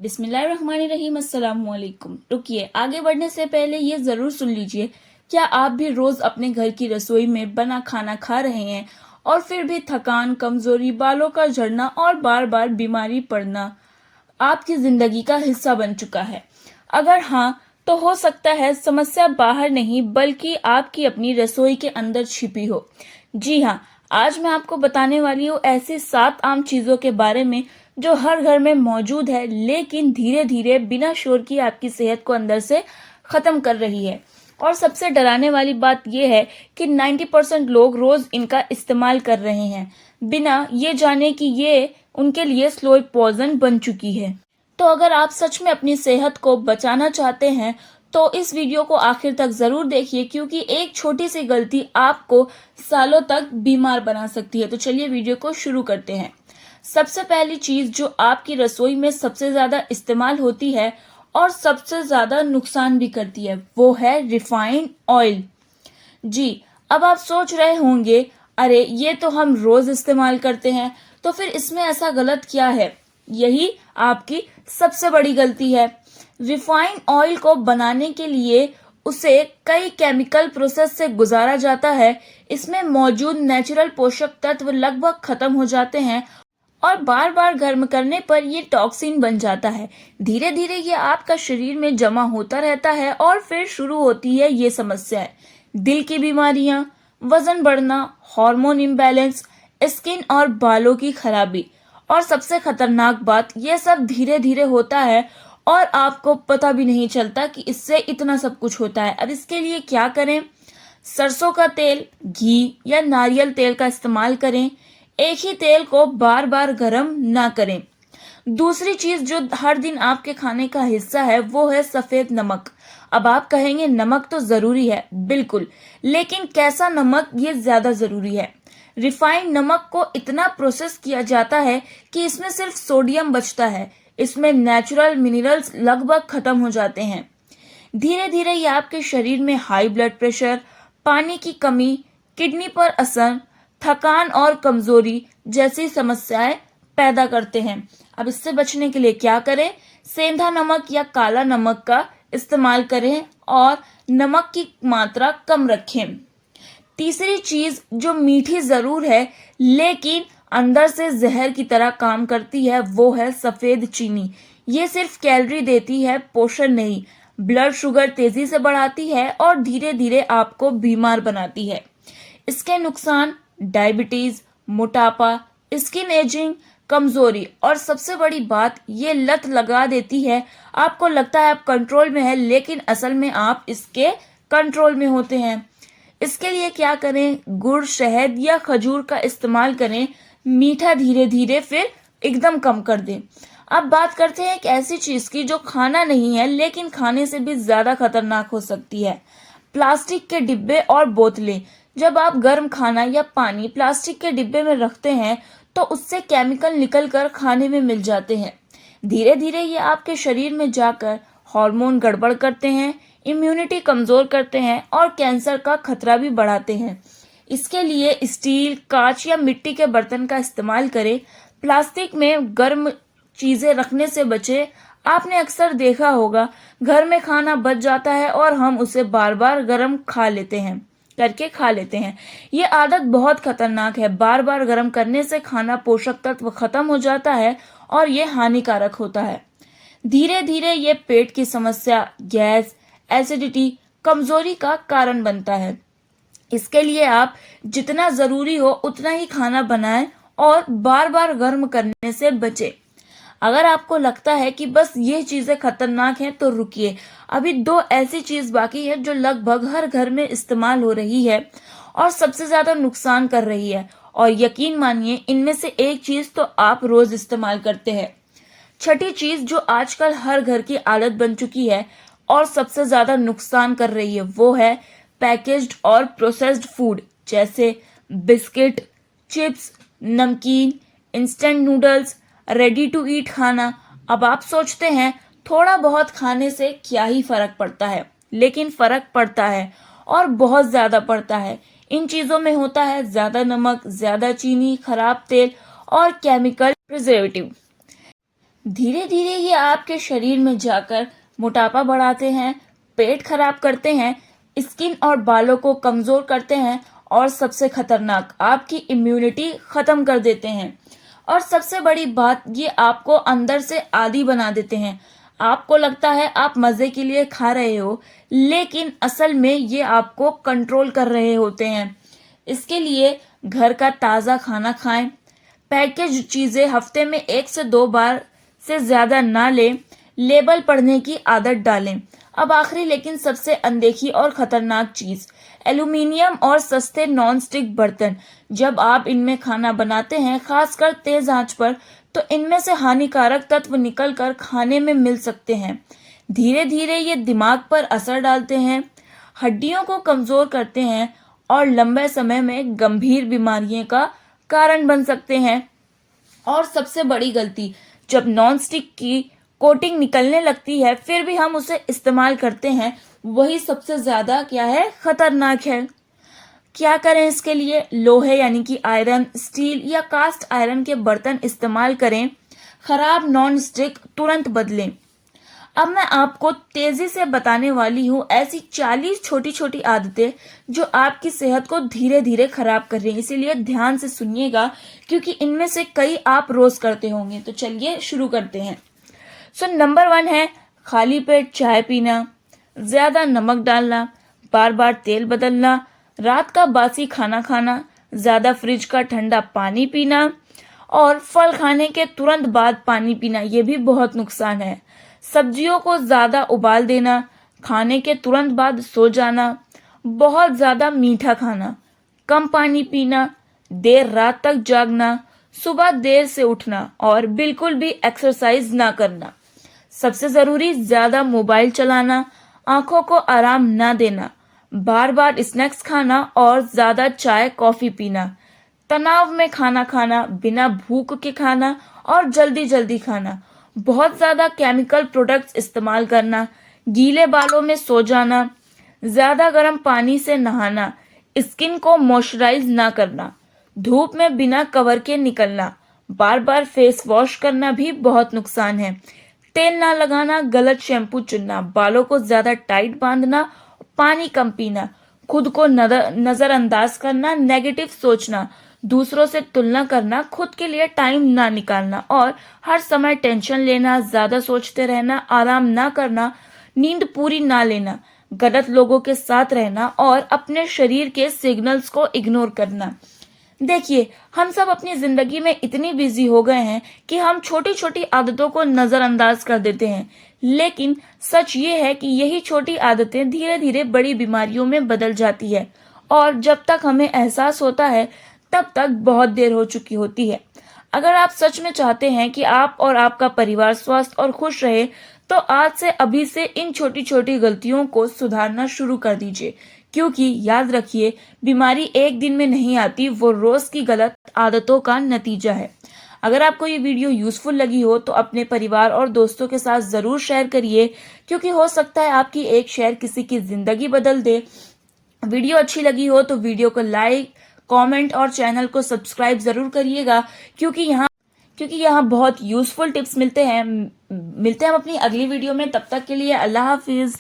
बिस्मिल्लाहिर्रहमानिर्रहीम। अस्सलाम वालेकुम। रुकिए, आगे बढ़ने से पहले ये ज़रूर सुन लीजिए, क्या आप भी रोज़ अपने घर की रसोई में बना खाना खा रहे हैं और फिर भी थकान, कमज़ोरी, बालों का झड़ना और बार बार बीमारी पड़ना आपकी ज़िंदगी का हिस्सा बन चुका है? अगर हाँ, तो हो सकता है समस्या बाहर नहीं बल्कि आपकी अपनी रसोई के अंदर छिपी हो। जी हाँ, आज मैं आपको बताने वाली हूँ ऐसी 7 आम चीज़ों के बारे में जो हर घर में मौजूद है, लेकिन धीरे धीरे बिना शोर किए आपकी सेहत को अंदर से खत्म कर रही है। और सबसे डराने वाली बात यह है कि 90% लोग रोज इनका इस्तेमाल कर रहे हैं बिना ये जाने कि ये उनके लिए स्लो पॉइजन बन चुकी है। तो अगर आप सच में अपनी सेहत को बचाना चाहते हैं तो इस वीडियो को आखिर तक जरूर देखिए, क्योंकि एक छोटी सी गलती आपको सालों तक बीमार बना सकती है। तो चलिए वीडियो को शुरू करते हैं। सबसे पहली चीज जो आपकी रसोई में सबसे ज्यादा इस्तेमाल होती है और सबसे ज्यादा नुकसान भी करती है, वो है रिफाइंड ऑयल। जी, अब आप सोच रहे होंगे, अरे ये तो हम रोज इस्तेमाल करते हैं, तो फिर इसमें ऐसा गलत क्या है? यही आपकी सबसे बड़ी गलती है। रिफाइंड ऑयल को बनाने के लिए उसे कई केमिकल प्रोसेस से गुजारा जाता है। इसमें मौजूद नेचुरल पोषक तत्व लगभग खत्म हो जाते हैं और बार बार गर्म करने पर ये टॉक्सिन बन जाता है। धीरे धीरे ये आपका शरीर में जमा होता रहता है और फिर शुरू होती है ये समस्याएं: दिल की बीमारियां, वजन बढ़ना, हार्मोन इम्बैलेंस, स्किन और बालों की खराबी। और सबसे खतरनाक बात, ये सब धीरे धीरे होता है और आपको पता भी नहीं चलता कि इससे इतना सब कुछ होता है। अब इसके लिए क्या करें? सरसों का तेल, घी या नारियल तेल का इस्तेमाल करें। एक ही तेल को बार बार गर्म ना करें। दूसरी चीज जो हर दिन आपके खाने का हिस्सा है वो है सफेद नमक। अब आप कहेंगे नमक तो जरूरी है, बिल्कुल, लेकिन कैसा नमक ये ज्यादा जरूरी है। रिफाइंड नमक को इतना प्रोसेस किया जाता है कि इसमें सिर्फ सोडियम बचता है, इसमें नेचुरल मिनरल्स लगभग खत्म हो जाते हैं। धीरे धीरे ये आपके शरीर में हाई ब्लड प्रेशर, पानी की कमी, किडनी पर असर, थकान और कमजोरी जैसी समस्याएं पैदा करते हैं। अब इससे बचने के लिए क्या करें? सेंधा नमक या काला नमक का इस्तेमाल करें और नमक की मात्रा कम रखें। तीसरी चीज जो मीठी जरूर है लेकिन अंदर से जहर की तरह काम करती है, वो है सफेद चीनी। ये सिर्फ कैलोरी देती है, पोषण नहीं। ब्लड शुगर तेजी से बढ़ाती है और धीरे धीरे आपको बीमार बनाती है। इसके नुकसान डायबिटीज, मोटापा, स्किन एजिंग, कमजोरी और सबसे बड़ी बात, ये लत लगा देती है। आपको लगता है आप कंट्रोल में है, लेकिन असल में आप इसके कंट्रोल में होते हैं। इसके लिए क्या करें? गुड़, शहद या खजूर का इस्तेमाल करें। मीठा धीरे धीरे फिर एकदम कम कर दें। अब बात करते हैं एक ऐसी चीज की जो खाना नहीं है लेकिन खाने से भी ज्यादा खतरनाक हो सकती है: प्लास्टिक के डिब्बे और बोतलें। जब आप गर्म खाना या पानी प्लास्टिक के डिब्बे में रखते हैं तो उससे केमिकल निकलकर खाने में मिल जाते हैं। धीरे धीरे ये आपके शरीर में जाकर हार्मोन गड़बड़ करते हैं, इम्यूनिटी कमजोर करते हैं और कैंसर का खतरा भी बढ़ाते हैं। इसके लिए स्टील, कांच या मिट्टी के बर्तन का इस्तेमाल करें। प्लास्टिक में गर्म चीजें रखने से बचें। आपने अक्सर देखा होगा, घर में खाना बच जाता है और हम उसे बार बार गर्म खा लेते हैं। ये आदत बहुत खतरनाक है। बार बार गर्म करने से खाना पोषक तत्व खत्म हो जाता है और ये हानिकारक होता है। धीरे धीरे ये पेट की समस्या, गैस, एसिडिटी, कमजोरी का कारण बनता है। इसके लिए आप जितना जरूरी हो उतना ही खाना बनाएं और बार बार गर्म करने से बचें। अगर आपको लगता है कि बस ये चीजें खतरनाक हैं तो रुकिए, अभी 2 ऐसी चीज बाकी है जो लगभग हर घर में इस्तेमाल हो रही है और सबसे ज्यादा नुकसान कर रही है। और यकीन मानिए, इनमें से एक चीज तो आप रोज इस्तेमाल करते हैं। छठी चीज जो आजकल हर घर की आदत बन चुकी है और सबसे ज्यादा नुकसान कर रही है, वो है पैकेज्ड और प्रोसेस्ड फूड, जैसे बिस्किट, चिप्स, नमकीन, instant noodles, ready to eat खाना। अब आप सोचते हैं थोड़ा बहुत खाने से क्या ही फर्क पड़ता है, लेकिन फर्क पड़ता है और बहुत ज्यादा पड़ता है। इन चीजों में होता है ज्यादा नमक, ज्यादा चीनी, खराब तेल और केमिकल प्रिजर्वेटिव। धीरे धीरे ये आपके शरीर में जाकर मोटापा बढ़ाते हैं, पेट खराब करते हैं, स्किन और बालों को कमजोर करते हैं और सबसे खतरनाक आपकी इम्यूनिटी खत्म कर देते हैं। और सबसे बड़ी बात, ये आपको अंदर से आदी बना देते हैं। आपको लगता है आप मजे के लिए खा रहे हो, लेकिन असल में ये आपको कंट्रोल कर रहे होते हैं। इसके लिए घर का ताज़ा खाना खाएं, पैकेज चीज़ें हफ्ते में 1 से 2 बार से ज़्यादा ना लें, लेबल पढ़ने की आदत डालें। अब आखिरी लेकिन सबसे अनदेखी और ख़तरनाक चीज़, एल्यूमिनियम और सस्ते नॉन स्टिक बर्तन। जब आप इनमें खाना बनाते हैं, खासकर तेज़ आंच पर, तो इनमें से हानिकारक तत्व निकलकर खाने में मिल सकते हैं। धीरे धीरे ये दिमाग पर असर डालते हैं, हड्डियों को कमज़ोर करते हैं और लंबे समय में गंभीर बीमारियों का कारण बन सकते हैं। और सबसे बड़ी गलती, जब नॉन स्टिक की कोटिंग निकलने लगती है फिर भी हम उसे इस्तेमाल करते हैं, वही सबसे ज्यादा क्या है, खतरनाक है। क्या करें इसके लिए? लोहे यानी कि आयरन, स्टील या कास्ट आयरन के बर्तन इस्तेमाल करें। खराब नॉन स्टिक तुरंत बदलें। अब मैं आपको तेजी से बताने वाली हूँ ऐसी 40 छोटी छोटी आदतें जो आपकी सेहत को धीरे धीरे खराब कर रही हैं। इसीलिए ध्यान से सुनिएगा, क्योंकि इनमें से कई आप रोज करते होंगे। तो चलिए शुरू करते हैं। नंबर 1 है खाली पेट चाय पीना, ज्यादा नमक डालना, बार बार तेल बदलना, रात का बासी खाना खाना, ज्यादा फ्रिज का ठंडा पानी पीना और फल खाने के तुरंत बाद पानी पीना, ये भी बहुत नुकसान है। सब्जियों को ज्यादा उबाल देना, खाने के तुरंत बाद सो जाना, बहुत ज्यादा मीठा खाना, कम पानी पीना, देर रात तक जागना, सुबह देर से उठना और बिल्कुल भी एक्सरसाइज ना करना। सबसे जरूरी, ज्यादा मोबाइल चलाना, आंखों को आराम ना देना, बार बार स्नैक्स खाना और ज्यादा चाय कॉफी पीना, तनाव में खाना खाना, बिना भूख के खाना और जल्दी जल्दी खाना, बहुत ज्यादा केमिकल प्रोडक्ट्स इस्तेमाल करना, गीले बालों में सो जाना, ज्यादा गर्म पानी से नहाना, स्किन को मॉइस्चराइज ना करना, धूप में बिना कवर के निकलना, बार बार फेस वॉश करना भी बहुत नुकसान है, तेल ना लगाना, गलत शैम्पू चुनना, बालों को ज्यादा टाइट बांधना, पानी कम पीना, खुद को नजरअंदाज करना, नेगेटिव सोचना, दूसरों से तुलना करना, खुद के लिए टाइम ना निकालना और हर समय टेंशन लेना, ज्यादा सोचते रहना, आराम ना करना, नींद पूरी ना लेना, गलत लोगों के साथ रहना और अपने शरीर के सिग्नल्स को इग्नोर करना। देखिए, हम सब अपनी जिंदगी में इतनी बिजी हो गए हैं कि हम छोटी छोटी आदतों को नजरअंदाज कर देते हैं, लेकिन सच ये है कि यही छोटी आदतें धीरे धीरे बड़ी बीमारियों में बदल जाती है और जब तक हमें एहसास होता है तब तक बहुत देर हो चुकी होती है। अगर आप सच में चाहते हैं कि आप और आपका परिवार स्वस्थ और खुश रहे, तो आज से अभी से इन छोटी छोटी गलतियों को सुधारना शुरू कर दीजिए, क्योंकि याद रखिए, बीमारी एक दिन में नहीं आती, वो रोज की गलत आदतों का नतीजा है। अगर आपको ये वीडियो यूजफुल लगी हो तो अपने परिवार और दोस्तों के साथ जरूर शेयर करिए, क्योंकि हो सकता है आपकी एक शेयर किसी की जिंदगी बदल दे। वीडियो अच्छी लगी हो तो वीडियो को लाइक, कमेंट और चैनल को सब्सक्राइब जरूर करिएगा, क्योंकि यहाँ बहुत यूजफुल टिप्स मिलते हैं। मिलते हैं हम अपनी अगली वीडियो में, तब तक के लिए अल्लाह हाफिज।